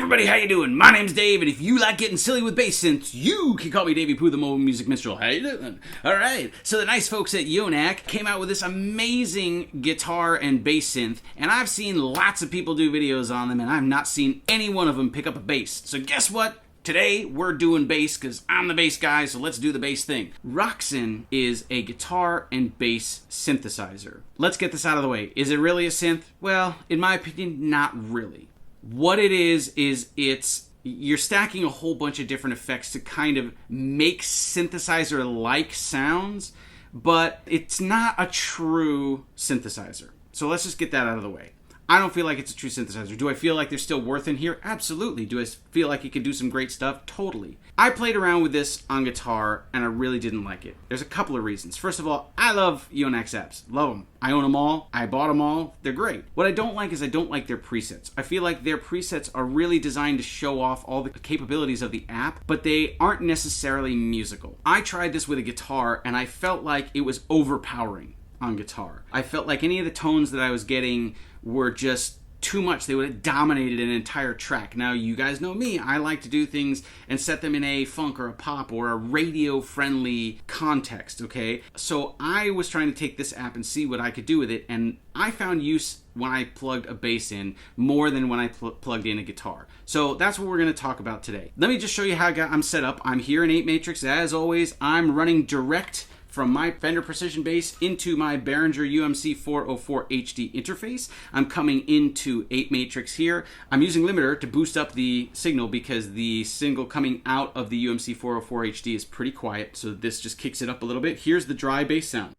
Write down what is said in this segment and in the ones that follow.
everybody, how you doing? My name's Dave, and if you like getting silly with bass synths, you can call me Daveypoo, the mobile music minstrel. How you doing? Alright, so the nice folks at Yonac came out with this amazing guitar and bass synth, and I've seen lots of people do videos on them, and I've not seen any one of them pick up a bass. So guess what? Today, we're doing bass because I'm the bass guy, so let's do the bass thing. Roxon is a guitar and bass synthesizer. Let's get this out of the way. Is it really a synth? Well, in my opinion, not really. What it is you're stacking a whole bunch of different effects to kind of make synthesizer-like sounds, but it's not a true synthesizer. So let's just get that out of the way. I don't feel like it's a true synthesizer. Do I feel like there's still worth in here? Absolutely. Do I feel like it can do some great stuff? Totally. I played around with this on guitar, and I really didn't like it. There's a couple of reasons. First of all, I love Yonac's apps. Love them. I own them all. I bought them all. They're great. What I don't like is I don't like their presets. I feel like their presets are really designed to show off all the capabilities of the app, but they aren't necessarily musical. I tried this with a guitar, and I felt like it was overpowering on guitar. I felt like any of the tones that I was getting were just too much. They would have dominated an entire track. Now, you guys know me. I like to do things and set them in a funk or a pop or a radio-friendly context, okay? So I was trying to take this app and see what I could do with it, and I found use when I plugged a bass in more than when I plugged in a guitar. So that's what we're going to talk about today. Let me just show you how I'm set up. I'm here in 8 Matrix. As always, I'm running direct from my Fender Precision bass into my Behringer UMC 404 HD interface. I'm coming into 8 Matrix here. I'm using limiter to boost up the signal because the signal coming out of the UMC 404 HD is pretty quiet, so this just kicks it up a little bit. Here's the dry bass sound.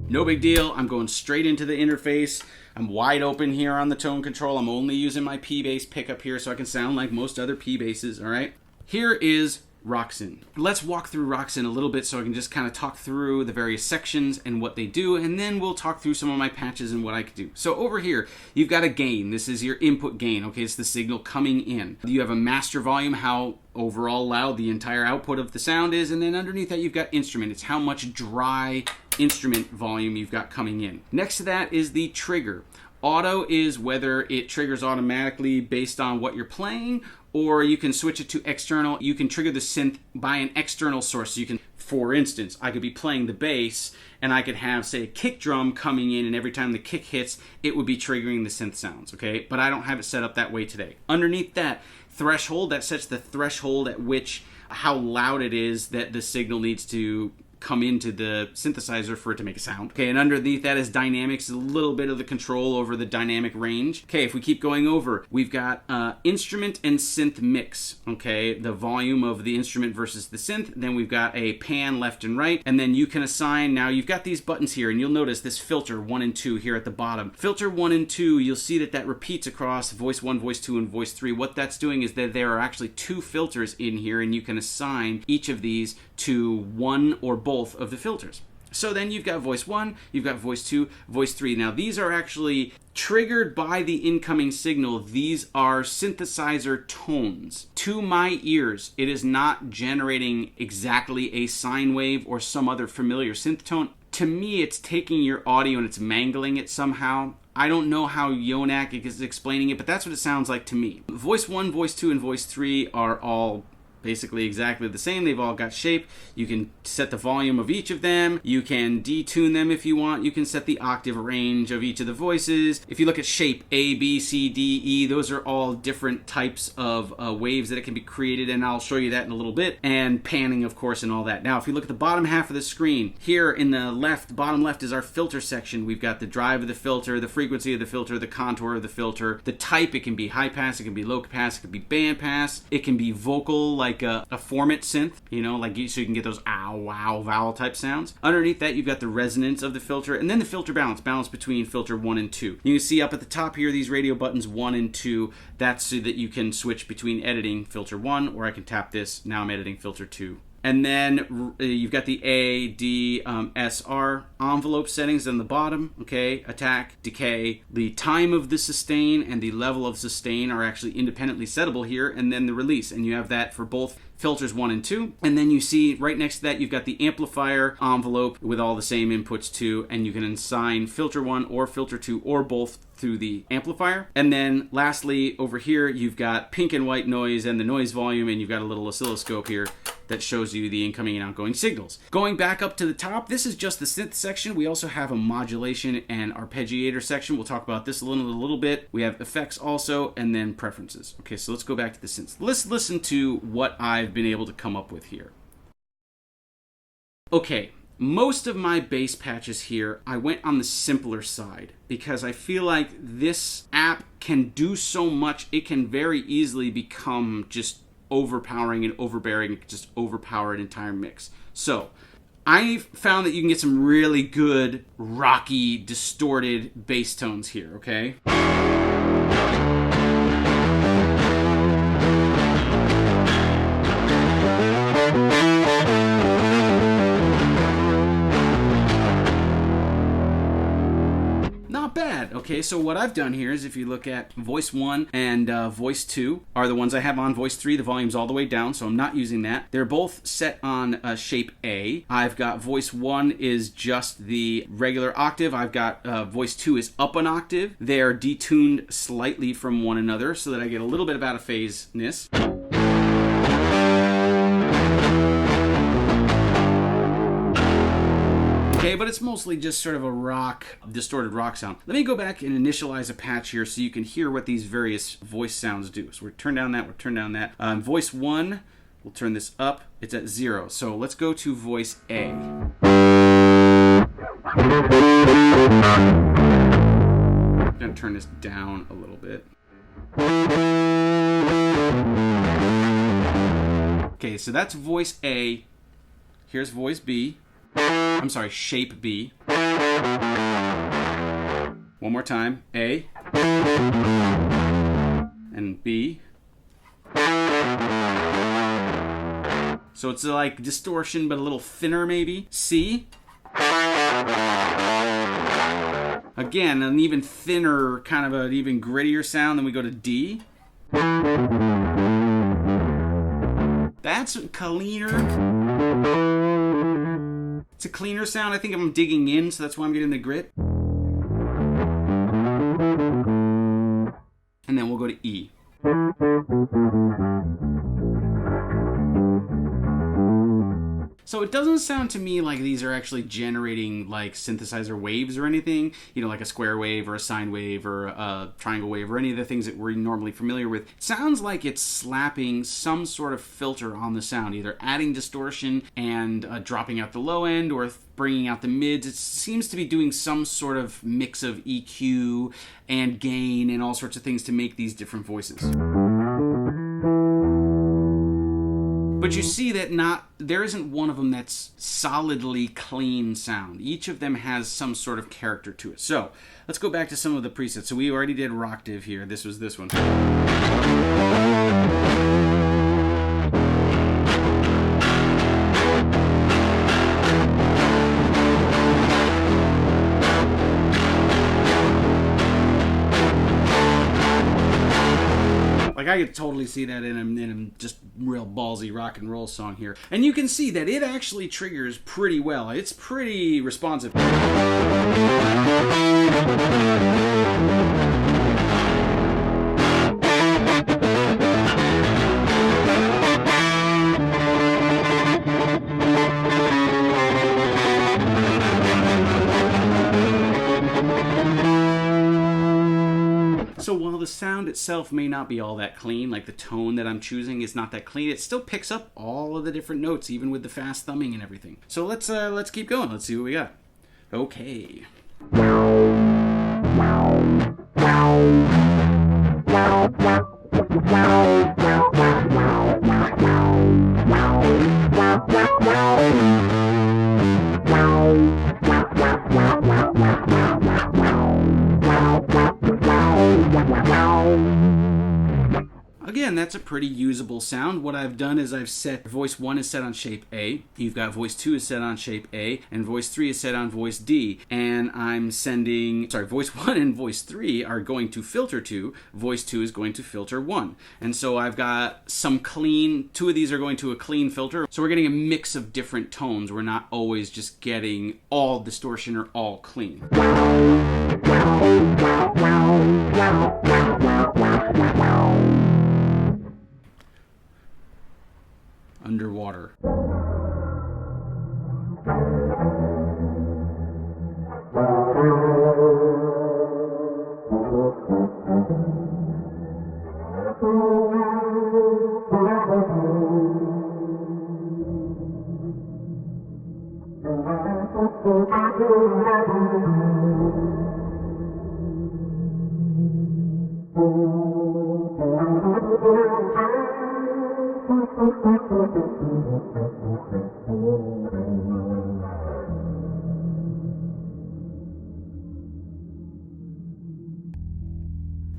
No big deal. I'm going straight into the interface. I'm wide open here on the tone control. I'm only using my P bass pickup here so I can sound like most other P basses, all right? Here is Roxsyn. Let's walk through Roxsyn a little bit so I can just kind of talk through the various sections and what they do, and then we'll talk through some of my patches and what I could do. So over here, you've got a gain. This is your input gain, okay? It's the signal coming in. You have a master volume, how overall loud the entire output of the sound is, and then underneath that you've got instrument. It's how much dry instrument volume you've got coming in. Next to that is the trigger. Auto is whether it triggers automatically based on what you're playing, or you can switch it to external. You can trigger the synth by an external source. So you can, for instance, I could be playing the bass and I could have, say, a kick drum coming in, and every time the kick hits, it would be triggering the synth sounds, okay? But I don't have it set up that way today. Underneath that, threshold, that sets the threshold at which, how loud it is that the signal needs to come into the synthesizer for it to make a sound. Okay, and underneath that is dynamics, a little bit of the control over the dynamic range. Okay, if we keep going over, we've got instrument and synth mix. Okay, the volume of the instrument versus the synth. Then we've got a pan left and right, and then you can assign, now you've got these buttons here, and you'll notice this filter 1 and 2 here at the bottom. Filter 1 and 2, you'll see that repeats across voice 1, voice 2, and voice 3. What that's doing is that there are actually 2 filters in here, and you can assign each of these to one or both of the filters. So then you've got voice 1, you've got voice 2, voice 3. Now these are actually triggered by the incoming signal. These are synthesizer tones. To my ears, it is not generating exactly a sine wave or some other familiar synth tone. To me, it's taking your audio and it's mangling it somehow. I don't know how Yonac is explaining it, but that's what it sounds like to me. Voice 1, voice 2, and voice 3 are all basically exactly the same. They've all got shape. You can set the volume of each of them. You can detune them if you want. You can set the octave range of each of the voices. If you look at shape, A, B, C, D, E, those are all different types of waves that it can be created, and I'll show you that in a little bit. And panning, of course, and all that. Now, if you look at the bottom half of the screen, here in the left, bottom left is our filter section. We've got the drive of the filter, the frequency of the filter, the contour of the filter, the type. It can be high pass, it can be low pass, it can be band pass, it can be vocal, like a format synth, you know, like so you can get those ow, wow, vowel type sounds. Underneath that, you've got the resonance of the filter, and then the filter balance between filter 1 and 2. You can see up at the top here, these radio buttons 1 and 2. That's so that you can switch between editing filter 1, or I can tap this. Now I'm editing filter 2. And then you've got the A, D, S, R envelope settings on the bottom, okay? Attack, decay. The time of the sustain and the level of sustain are actually independently settable here, and then the release. And you have that for both filters 1 and 2. And then you see right next to that, you've got the amplifier envelope with all the same inputs too, and you can assign filter 1 or filter 2 or both through the amplifier. And then lastly, over here, you've got pink and white noise and the noise volume, and you've got a little oscilloscope here that shows you the incoming and outgoing signals. Going back up to the top, this is just the synth section. We also have a modulation and arpeggiator section. We'll talk about this a little bit. We have effects also, and then preferences. Okay, so let's go back to the synths. Let's listen to what I've been able to come up with here. Okay, most of my bass patches here, I went on the simpler side because I feel like this app can do so much. It can very easily become just overpowering and overbearing, just overpower an entire mix. So I found that you can get some really good rocky, distorted bass tones here, okay? Bad. Okay, so what I've done here is if you look at voice 1 and voice 2 are the ones I have on. Voice 3, the volume's all the way down, so I'm not using that. They're both set on shape A. I've got voice 1 is just the regular octave. I've got voice 2 is up an octave. They're detuned slightly from one another so that I get a little bit of out of phase-ness. Okay, but it's mostly just sort of a distorted rock sound. Let me go back and initialize a patch here so you can hear what these various voice sounds do. So we're turn down that, we're turn down that. Voice 1, we'll turn this up. It's at 0. So let's go to voice A. I'm gonna turn this down a little bit. Okay, so that's voice A. Here's voice B. I'm sorry, shape B. One more time. A. And B. So it's like distortion, but a little thinner maybe. C. Again, an even thinner, kind of an even grittier sound. Then we go to D. That's cleaner. It's a cleaner sound. I think I'm digging in, so that's why I'm getting the grit. And then we'll go to E. So it doesn't sound to me like these are actually generating like synthesizer waves or anything, you know, like a square wave or a sine wave or a triangle wave or any of the things that we're normally familiar with. It sounds like it's slapping some sort of filter on the sound, either adding distortion and dropping out the low end or bringing out the mids. It seems to be doing some sort of mix of EQ and gain and all sorts of things to make these different voices. But you see that there isn't one of them that's solidly clean sound. Each of them has some sort of character to it. So let's go back to some of the presets. So we already did Rocktiv here. This was this one. Like I could totally see that in a just real ballsy rock and roll song here. And you can see that it actually triggers pretty well. It's pretty responsive. So while the sound itself may not be all that clean, like the tone that I'm choosing is not that clean, it still picks up all of the different notes, even with the fast thumbing and everything. So let's keep going. Let's see what we got. Okay. Again, that's a pretty usable sound. What I've done is I've set voice 1 is set on shape A, you've got voice 2 is set on shape A, and voice 3 is set on voice D. And I'm sending, voice 1 and voice 3 are going to filter 2, voice 2 is going to filter 1. And so I've got some clean, 2 of these are going to a clean filter. So we're getting a mix of different tones. We're not always just getting all distortion or all clean. Underwater.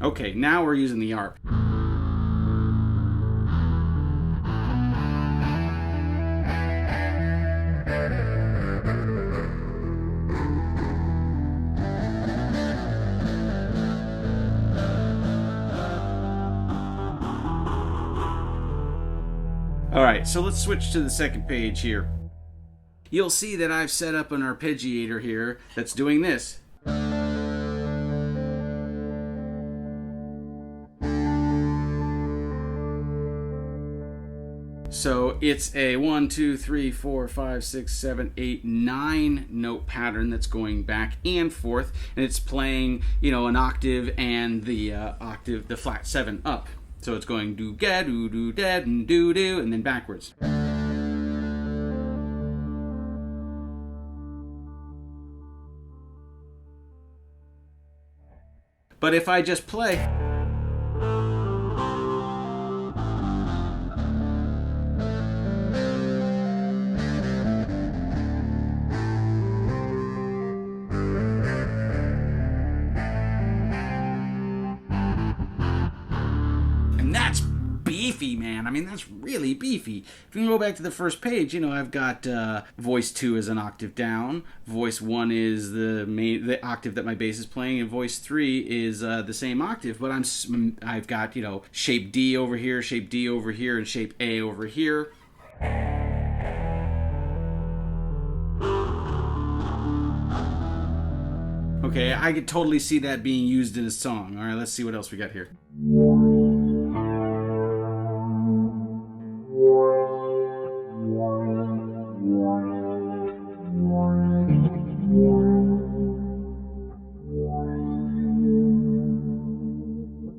Okay, now we're using the arp. Alright, so let's switch to the second page here. You'll see that I've set up an arpeggiator here that's doing this. So it's a 1, 2, 3, 4, 5, 6, 7, 8, 9 note pattern that's going back and forth, and it's playing, you know, an octave and the octave, the flat 7 up. So it's going do ga do do da and do do, and then backwards. But if I just play, that's beefy, man. I mean, that's really beefy. If you can go back to the first page, you know, I've got voice 2 is an octave down, voice 1 is the octave that my bass is playing, and voice 3 is the same octave, but I've got, you know, shape D over here, shape D over here, and shape A over here. Okay, I could totally see that being used in a song. All right, let's see what else we got here.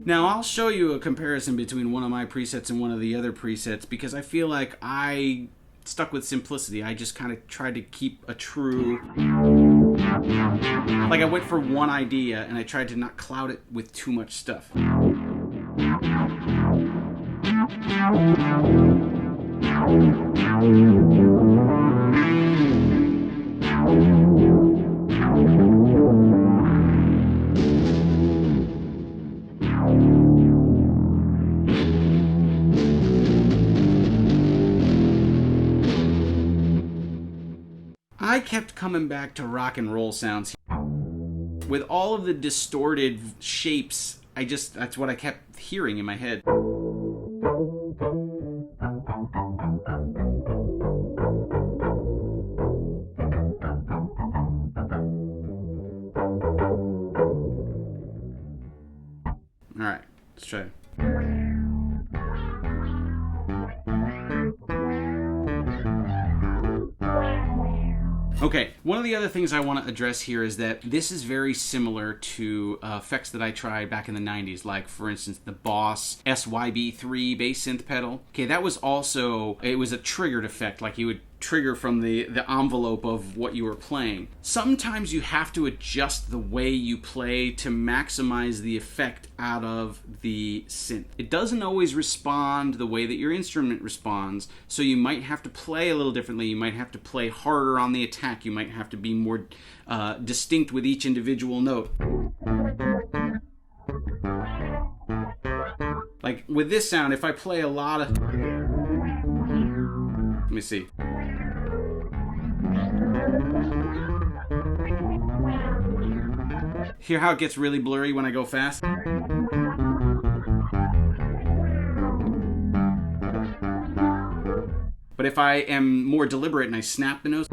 Now, I'll show you a comparison between one of my presets and one of the other presets because I feel like I stuck with simplicity. I just kind of tried to keep a true... Like I went for one idea and I tried to not cloud it with too much stuff. I kept coming back to rock and roll sounds. With all of the distorted shapes, that's what I kept hearing in my head. Alright, let's try it. Okay, one of the other things I want to address here is that this is very similar to effects that I tried back in the 90s, like, for instance, the Boss SYB3 bass synth pedal. Okay, that was also, it was a triggered effect, like you would trigger from the envelope of what you were playing. Sometimes you have to adjust the way you play to maximize the effect out of the synth. It doesn't always respond the way that your instrument responds, so you might have to play a little differently. You might have to play harder on the attack. You might have to be more distinct with each individual note. Like with this sound, if I play a lot of... Let me see. Hear how it gets really blurry when I go fast? But if I am more deliberate and I snap the nose,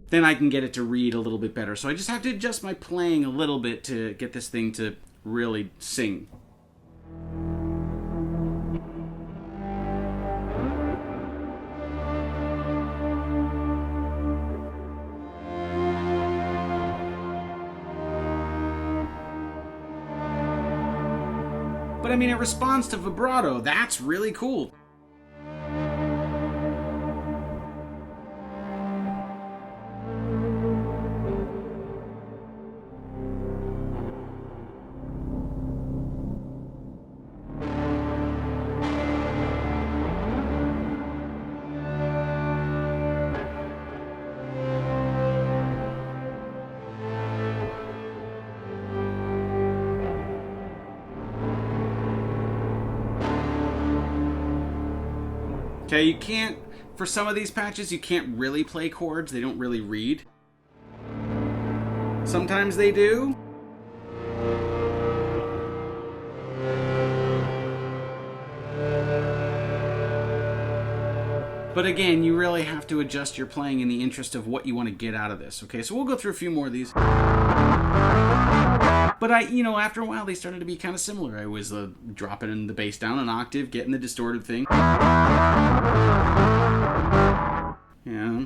then I can get it to read a little bit better. So I just have to adjust my playing a little bit to get this thing to really sing. But I mean, it responds to vibrato. That's really cool. Okay, you can't, for some of these patches, you can't really play chords. They don't really read. Sometimes they do. But again, you really have to adjust your playing in the interest of what you want to get out of this. Okay, so we'll go through a few more of these. But after a while, they started to be kind of similar. I was dropping the bass down an octave, getting the distorted thing. Yeah.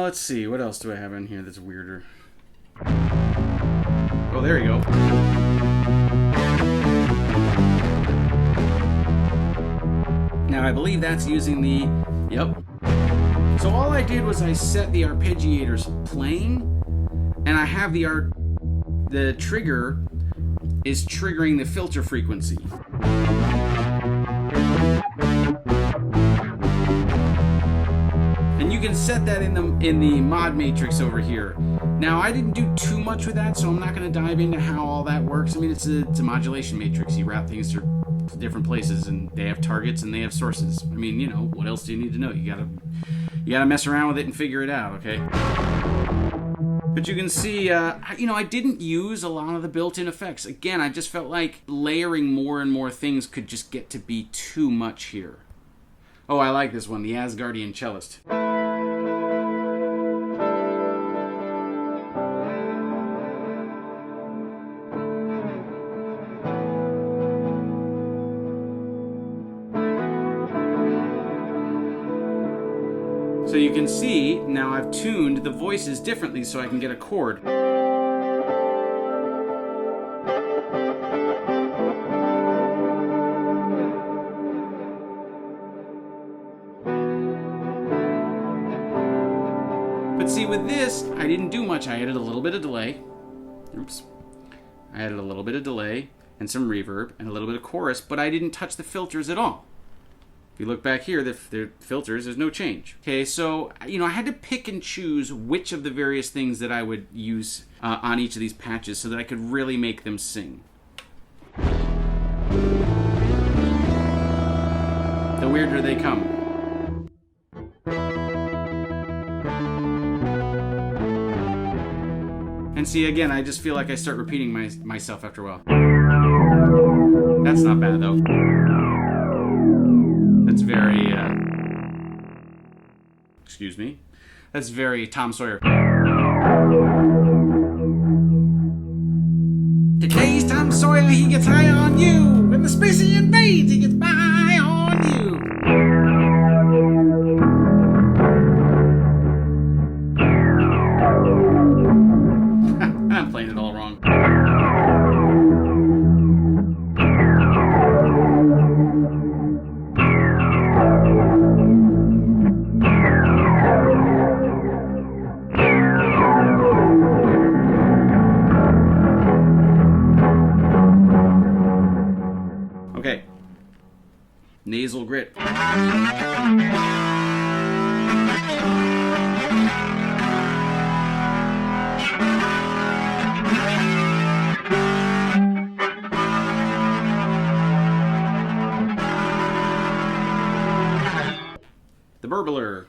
Let's see, what else do I have in here that's weirder? Oh, there you go. Now, I believe that's using the... Yep. So all I did was I set the arpeggiators playing, and I have the trigger is triggering the filter frequency. And you can set that in the mod matrix over here. Now, I didn't do too much with that, so I'm not going to dive into how all that works. I mean, it's a modulation matrix. You route things to different places, and they have targets and they have sources. I mean, what else do you need to know? You gotta mess around with it and figure it out, okay? But you can see, I didn't use a lot of the built-in effects. Again, I just felt like layering more and more things could just get to be too much here. Oh, I like this one, the Asgardian cellist. So you can see, now I've tuned the voices differently so I can get a chord. But see, with this, I didn't do much. I added a little bit of delay. Oops. I added a little bit of delay and some reverb and a little bit of chorus, but I didn't touch the filters at all. If you look back here, the filters, there's no change. Okay, so, I had to pick and choose which of the various things that I would use on each of these patches so that I could really make them sing. The weirder they come. And see, again, I just feel like I start repeating myself after a while. That's not bad, though. That's very, excuse me. That's very Tom Sawyer. Today's Tom Sawyer, he gets high on you. When the space he invades, he gets by on you. I'm playing it all wrong. Okay. Nasal grit. The burbler.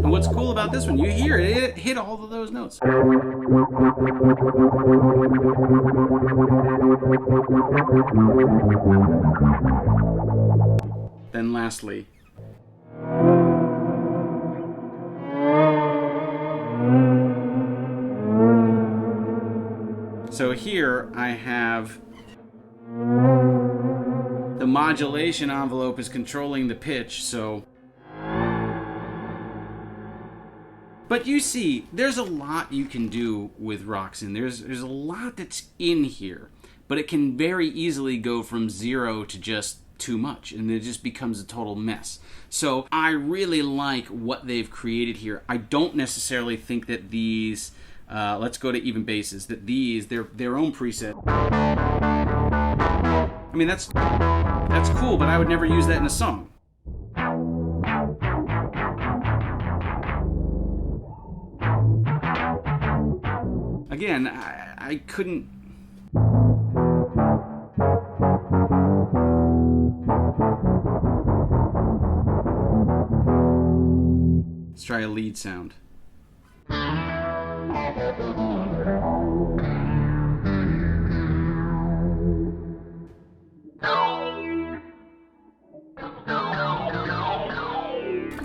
And what's cool about this one, you hear it, it hit all of those notes. Then lastly, so here I have the modulation envelope is controlling the pitch, so. But you see, there's a lot you can do with Roxon. There's a lot that's in here, but it can very easily go from 0 to just too much, and it just becomes a total mess. So I really like what they've created here. I don't necessarily think that these, let's go to even basses, that these, their own preset. I mean, that's cool, but I would never use that in a song. Again, I couldn't. Let's try a lead sound.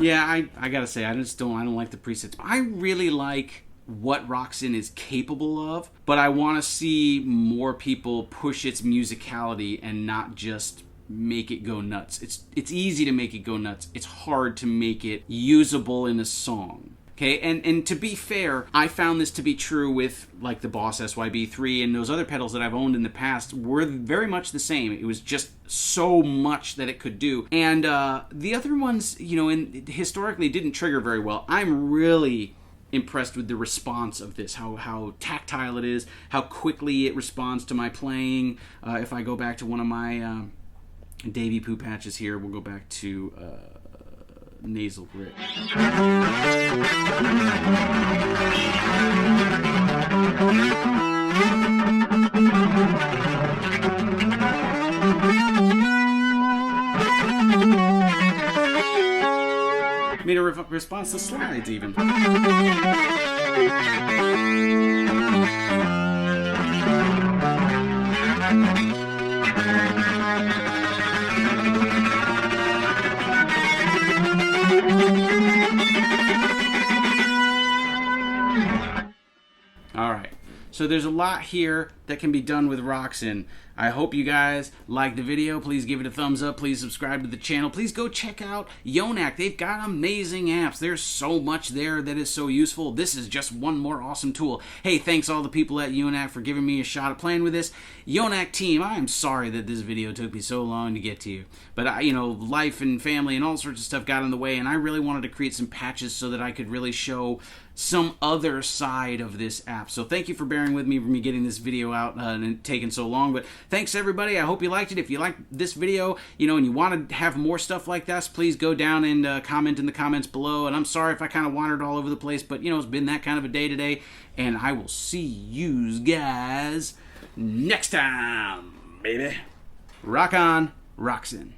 Yeah, I gotta say, I don't like the presets. I really like what Roxon is capable of, but I want to see more people push its musicality and not just make it go nuts. It's easy to make it go nuts. It's hard to make it usable in a song. Okay, and to be fair, I found this to be true with like the Boss SYB3 and those other pedals that I've owned in the past were very much the same. It was just so much that it could do. And the other ones, you know, historically didn't trigger very well. I'm really impressed with the response of this, how tactile it is, how quickly it responds to my playing. If I go back to one of my Daveypoo patches here, we'll go back to nasal grit. Made a response to slides even. All right. So there's a lot here that can be done with Roxon. I hope you guys liked the video. Please give it a thumbs up. Please subscribe to the channel. Please go check out Yonac. They've got amazing apps. There's so much there that is so useful. This is just one more awesome tool. Hey, thanks all the people at Yonac for giving me a shot at playing with this. Yonac team, I'm sorry that this video took me so long to get to you. But, you know, life and family and all sorts of stuff got in the way, and I really wanted to create some patches so that I could really show some other side of this app. So thank you for bearing with me for me getting this video out and taking so long. But thanks everybody. I hope you liked it. If you liked this video, you know, and you want to have more stuff like this, please go down and comment in the comments below. And I'm sorry if I kind of wandered all over the place, but you know, it's been that kind of a day today. And I will see you guys next time, baby. Rock on, Roxon.